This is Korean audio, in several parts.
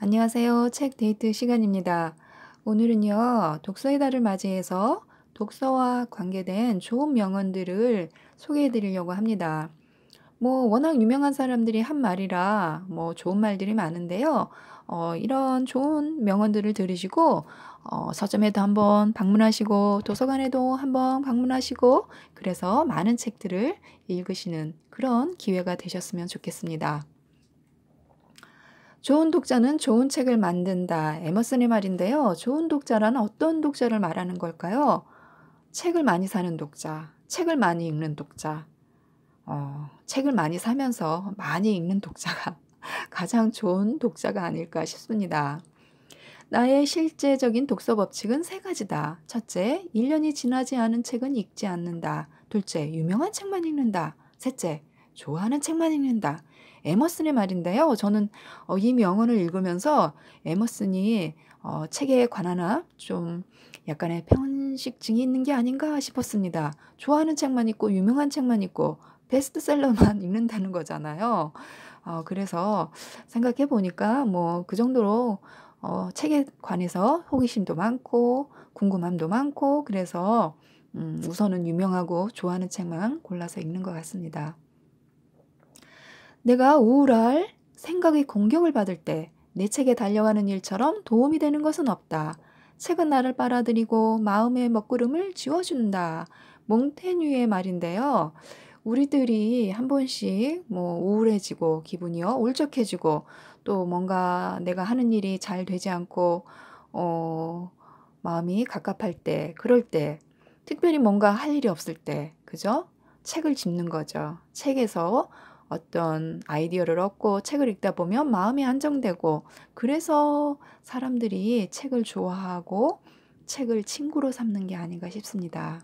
안녕하세요. 책 데이트 시간입니다. 오늘은요, 독서의 달을 맞이해서 독서와 관계된 좋은 명언들을 소개해 드리려고 합니다. 워낙 유명한 사람들이 한 말이라 좋은 말들이 많은데요. 이런 좋은 명언들을 들으시고, 서점에도 한번 방문하시고, 도서관에도 한번 방문하시고, 그래서 많은 책들을 읽으시는 그런 기회가 되셨으면 좋겠습니다. 좋은 독자는 좋은 책을 만든다. 에머슨의 말인데요. 좋은 독자란 어떤 독자를 말하는 걸까요? 책을 많이 사는 독자, 책을 많이 읽는 독자, 책을 많이 사면서 많이 읽는 독자가 가장 좋은 독자가 아닐까 싶습니다. 나의 실제적인 독서 법칙은 세 가지다. 첫째, 1년이 지나지 않은 책은 읽지 않는다. 둘째, 유명한 책만 읽는다. 셋째, 좋아하는 책만 읽는다. 에머슨의 말인데요. 저는 이 명언을 읽으면서 에머슨이 책에 관한 좀 약간의 편식증이 있는 게 아닌가 싶었습니다. 좋아하는 책만 읽고 유명한 책만 읽고 베스트셀러만 읽는다는 거잖아요. 그래서 생각해 보니까 그 정도로 책에 관해서 호기심도 많고 궁금함도 많고 그래서 우선은 유명하고 좋아하는 책만 골라서 읽는 것 같습니다. 내가 우울할 생각의 공격을 받을 때 내 책에 달려가는 일처럼 도움이 되는 것은 없다. 책은 나를 빨아들이고 마음의 먹구름을 지워준다. 몽테뉴의 말인데요. 우리들이 한 번씩 우울해지고 기분이요 울적해지고 또 뭔가 내가 하는 일이 잘 되지 않고 어, 마음이 갑갑할 때 그럴 때 특별히 뭔가 할 일이 없을 때 그죠? 책을 집는 거죠. 책에서 어떤 아이디어를 얻고 책을 읽다 보면 마음이 안정되고 그래서 사람들이 책을 좋아하고 책을 친구로 삼는 게 아닌가 싶습니다.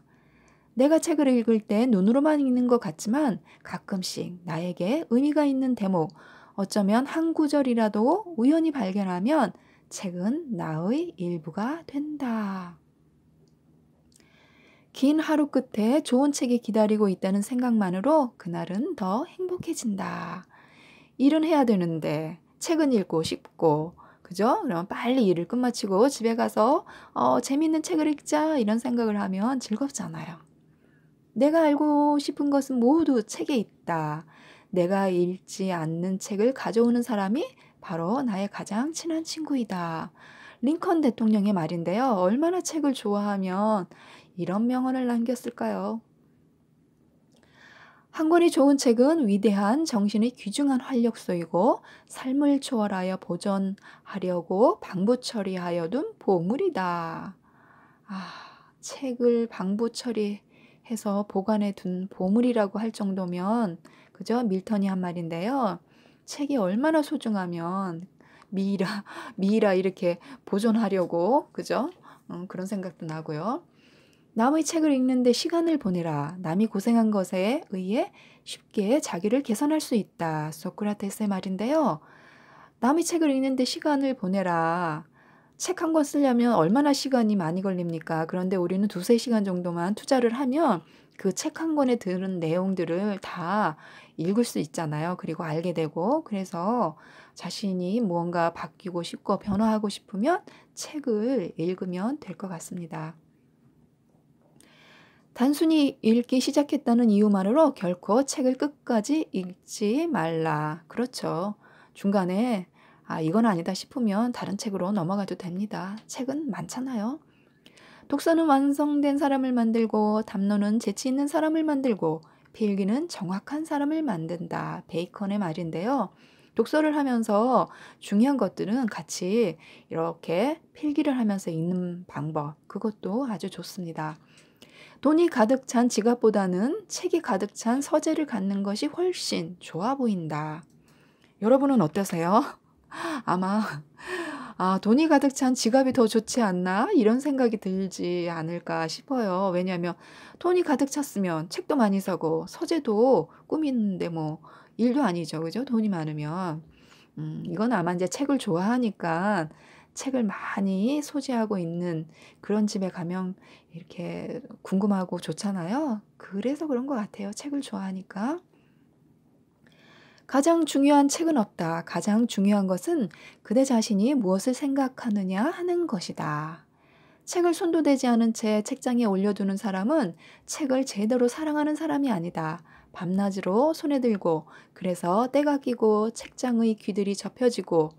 내가 책을 읽을 때 눈으로만 읽는 것 같지만 가끔씩 나에게 의미가 있는 대목, 어쩌면 한 구절이라도 우연히 발견하면 책은 나의 일부가 된다. 긴 하루 끝에 좋은 책이 기다리고 있다는 생각만으로 그날은 더 행복해진다. 일은 해야 되는데 책은 읽고 싶고 그죠? 그럼 빨리 일을 끝마치고 집에 가서 재밌는 책을 읽자 이런 생각을 하면 즐겁잖아요. 내가 알고 싶은 것은 모두 책에 있다. 내가 읽지 않는 책을 가져오는 사람이 바로 나의 가장 친한 친구이다. 링컨 대통령의 말인데요. 얼마나 책을 좋아하면 이런 명언을 남겼을까요? 한 권이 좋은 책은 위대한 정신의 귀중한 활력소이고 삶을 초월하여 보존하려고 방부 처리하여 둔 보물이다. 아, 책을 방부 처리해서 보관해 둔 보물이라고 할 정도면 그죠? 밀턴이 한 말인데요. 책이 얼마나 소중하면 미이라 미이라 이렇게 보존하려고 그죠? 그런 생각도 나고요. 남의 책을 읽는데 시간을 보내라. 남이 고생한 것에 의해 쉽게 자기를 개선할 수 있다. 소크라테스의 말인데요. 남의 책을 읽는데 시간을 보내라. 책 한 권 쓰려면 얼마나 시간이 많이 걸립니까? 그런데 우리는 두세 시간 정도만 투자를 하면 그 책 한 권에 들은 내용들을 다 읽을 수 있잖아요. 그리고 알게 되고. 그래서 자신이 무언가 바뀌고 싶고 변화하고 싶으면 책을 읽으면 될 것 같습니다. 단순히 읽기 시작했다는 이유만으로 결코 책을 끝까지 읽지 말라. 그렇죠. 중간에 이건 아니다 싶으면 다른 책으로 넘어가도 됩니다. 책은 많잖아요. 독서는 완성된 사람을 만들고 담론은 재치 있는 사람을 만들고 필기는 정확한 사람을 만든다. 베이컨의 말인데요. 독서를 하면서 중요한 것들은 같이 이렇게 필기를 하면서 읽는 방법, 그것도 아주 좋습니다. 돈이 가득 찬 지갑보다는 책이 가득 찬 서재를 갖는 것이 훨씬 좋아 보인다. 여러분은 어떠세요? 아마 돈이 가득 찬 지갑이 더 좋지 않나? 이런 생각이 들지 않을까 싶어요. 왜냐하면 돈이 가득 찼으면 책도 많이 사고 서재도 꾸미는데 일도 아니죠. 그죠? 돈이 많으면. 이건 아마 이제 책을 좋아하니까 책을 많이 소지하고 있는 그런 집에 가면 이렇게 궁금하고 좋잖아요. 그래서 그런 것 같아요. 책을 좋아하니까. 가장 중요한 책은 없다. 가장 중요한 것은 그대 자신이 무엇을 생각하느냐 하는 것이다. 책을 손도 대지 않은 채 책장에 올려두는 사람은 책을 제대로 사랑하는 사람이 아니다. 밤낮으로 손에 들고 그래서 때가 끼고 책장의 귀들이 접혀지고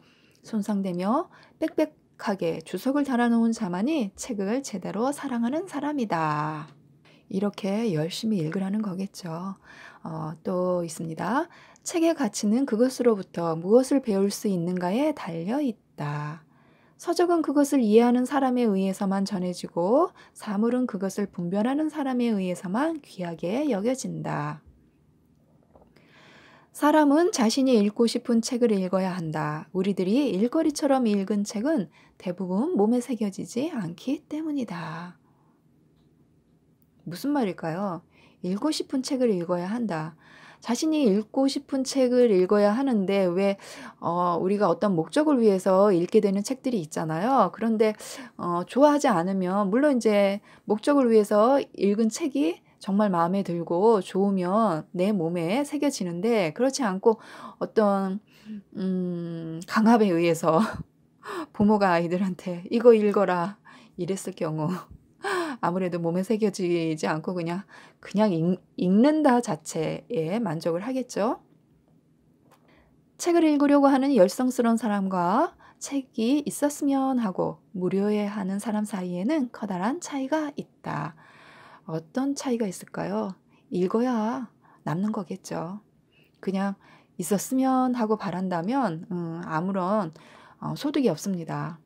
손상되며 빽빽하게 주석을 달아놓은 자만이 책을 제대로 사랑하는 사람이다. 이렇게 열심히 읽으라는 거겠죠. 또 있습니다. 책의 가치는 그것으로부터 무엇을 배울 수 있는가에 달려 있다. 서적은 그것을 이해하는 사람에 의해서만 전해지고 사물은 그것을 분별하는 사람에 의해서만 귀하게 여겨진다. 사람은 자신이 읽고 싶은 책을 읽어야 한다. 우리들이 일거리처럼 읽은 책은 대부분 몸에 새겨지지 않기 때문이다. 무슨 말일까요? 읽고 싶은 책을 읽어야 한다. 자신이 읽고 싶은 책을 읽어야 하는데 왜 우리가 어떤 목적을 위해서 읽게 되는 책들이 있잖아요. 그런데 좋아하지 않으면 물론 이제 목적을 위해서 읽은 책이 정말 마음에 들고 좋으면 내 몸에 새겨지는데 그렇지 않고 어떤 강압에 의해서 부모가 아이들한테 "이거 읽어라." 이랬을 경우 아무래도 몸에 새겨지지 않고 그냥 읽는다 자체에 만족을 하겠죠. 책을 읽으려고 하는 열성스러운 사람과 책이 있었으면 하고 무료해하는 사람 사이에는 커다란 차이가 있다. 어떤 차이가 있을까요? 읽어야 남는 거겠죠. 그냥 있었으면 하고 바란다면 아무런 소득이 없습니다.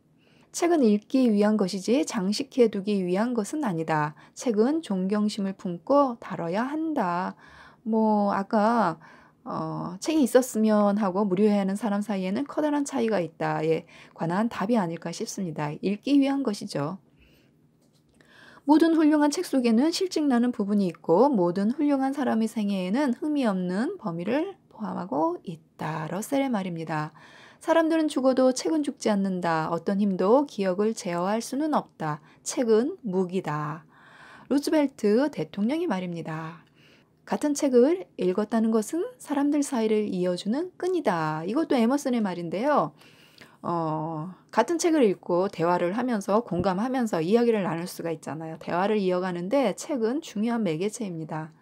책은 읽기 위한 것이지 장식해 두기 위한 것은 아니다. 책은 존경심을 품고 다뤄야 한다. 아까 책이 있었으면 하고 무료해하는 사람 사이에는 커다란 차이가 있다에 관한 답이 아닐까 싶습니다. 읽기 위한 것이죠. 모든 훌륭한 책 속에는 실증나는 부분이 있고 모든 훌륭한 사람의 생애에는 흥미 없는 범위를 포함하고 있다. 러셀의 말입니다. 사람들은 죽어도 책은 죽지 않는다. 어떤 힘도 기억을 제어할 수는 없다. 책은 무기다. 루즈벨트 대통령이 말입니다. 같은 책을 읽었다는 것은 사람들 사이를 이어주는 끈이다. 이것도 에머슨의 말인데요. 같은 책을 읽고 대화를 하면서 공감하면서 이야기를 나눌 수가 있잖아요. 대화를 이어가는데 책은 중요한 매개체입니다.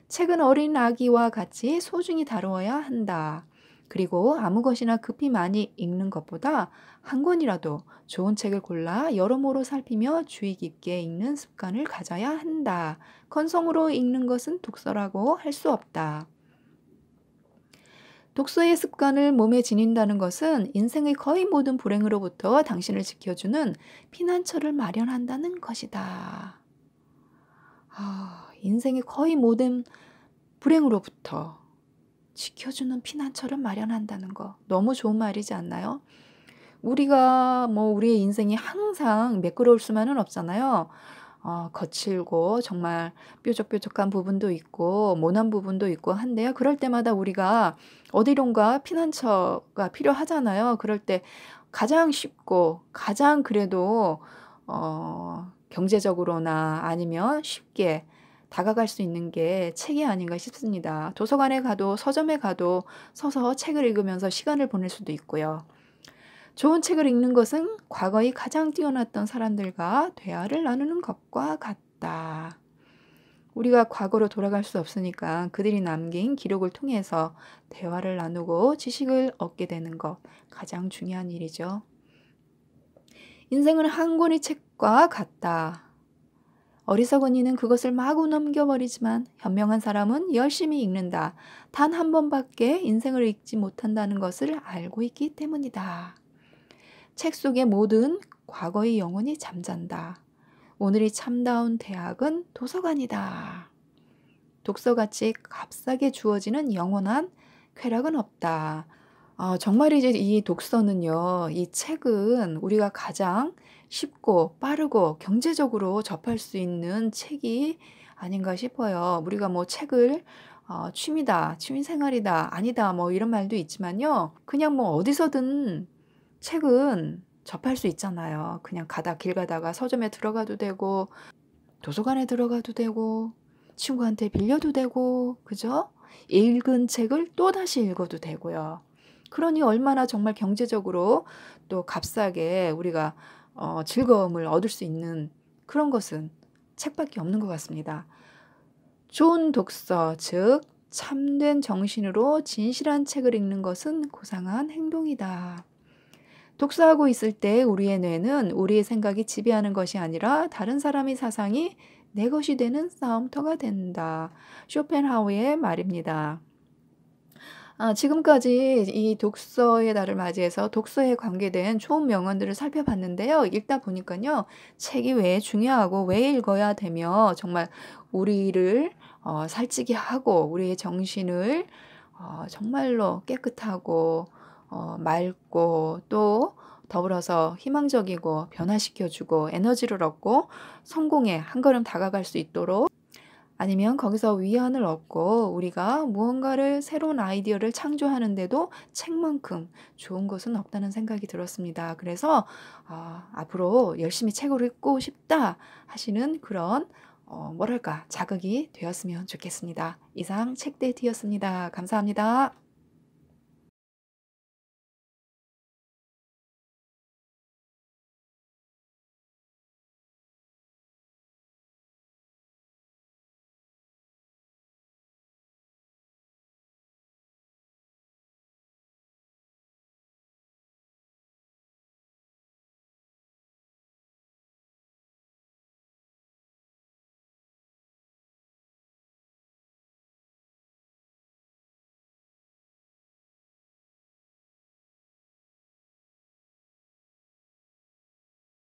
책은 어린 아기와 같이 소중히 다루어야 한다. 그리고 아무 것이나 급히 많이 읽는 것보다 한 권이라도 좋은 책을 골라 여러모로 살피며 주의 깊게 읽는 습관을 가져야 한다. 건성으로 읽는 것은 독서라고 할 수 없다. 독서의 습관을 몸에 지닌다는 것은 인생의 거의 모든 불행으로부터 당신을 지켜주는 피난처를 마련한다는 것이다. 인생의 거의 모든 불행으로부터 지켜주는 피난처를 마련한다는 거. 너무 좋은 말이지 않나요? 우리가 우리의 인생이 항상 매끄러울 수만은 없잖아요. 거칠고 정말 뾰족뾰족한 부분도 있고 모난 부분도 있고 한데요. 그럴 때마다 우리가 어디론가 피난처가 필요하잖아요. 그럴 때 가장 쉽고 가장 그래도 경제적으로나 아니면 쉽게 다가갈 수 있는 게 책이 아닌가 싶습니다. 도서관에 가도 서점에 가도 서서 책을 읽으면서 시간을 보낼 수도 있고요. 좋은 책을 읽는 것은 과거에 가장 뛰어났던 사람들과 대화를 나누는 것과 같다. 우리가 과거로 돌아갈 수 없으니까 그들이 남긴 기록을 통해서 대화를 나누고 지식을 얻게 되는 것 가장 중요한 일이죠. 인생은 한 권의 책과 같다. 어리석은 이는 그것을 마구 넘겨버리지만 현명한 사람은 열심히 읽는다. 단 한 번밖에 인생을 읽지 못한다는 것을 알고 있기 때문이다. 책 속의 모든 과거의 영혼이 잠잔다. 오늘이 참다운 대학은 도서관이다. 독서같이 값싸게 주어지는 영원한 쾌락은 없다. 정말 이제 이 독서는요, 이 책은 우리가 가장 쉽고 빠르고 경제적으로 접할 수 있는 책이 아닌가 싶어요. 우리가 책을 취미다, 취미생활이다, 아니다, 이런 말도 있지만요. 그냥 어디서든 책은 접할 수 있잖아요. 그냥 길 가다가 서점에 들어가도 되고, 도서관에 들어가도 되고, 친구한테 빌려도 되고, 그죠? 읽은 책을 또다시 읽어도 되고요. 그러니 얼마나 정말 경제적으로 또 값싸게 우리가 즐거움을 얻을 수 있는 그런 것은 책밖에 없는 것 같습니다. 좋은 독서, 즉 참된 정신으로 진실한 책을 읽는 것은 고상한 행동이다. 독서하고 있을 때 우리의 뇌는 우리의 생각이 지배하는 것이 아니라 다른 사람의 사상이 내 것이 되는 싸움터가 된다. 쇼펜하우의 말입니다. 지금까지 이 독서의 달을 맞이해서 독서에 관계된 좋은 명언들을 살펴봤는데요. 읽다 보니까요. 책이 왜 중요하고 왜 읽어야 되며 정말 우리를 살찌게 하고 우리의 정신을 정말로 깨끗하고 맑고 또 더불어서 희망적이고 변화시켜 주고 에너지를 얻고 성공에 한 걸음 다가갈 수 있도록 아니면 거기서 위안을 얻고 우리가 무언가를 새로운 아이디어를 창조하는데도 책만큼 좋은 것은 없다는 생각이 들었습니다. 그래서 앞으로 열심히 책을 읽고 싶다 하시는 그런 뭐랄까 자극이 되었으면 좋겠습니다. 이상 책데이트였습니다. 감사합니다.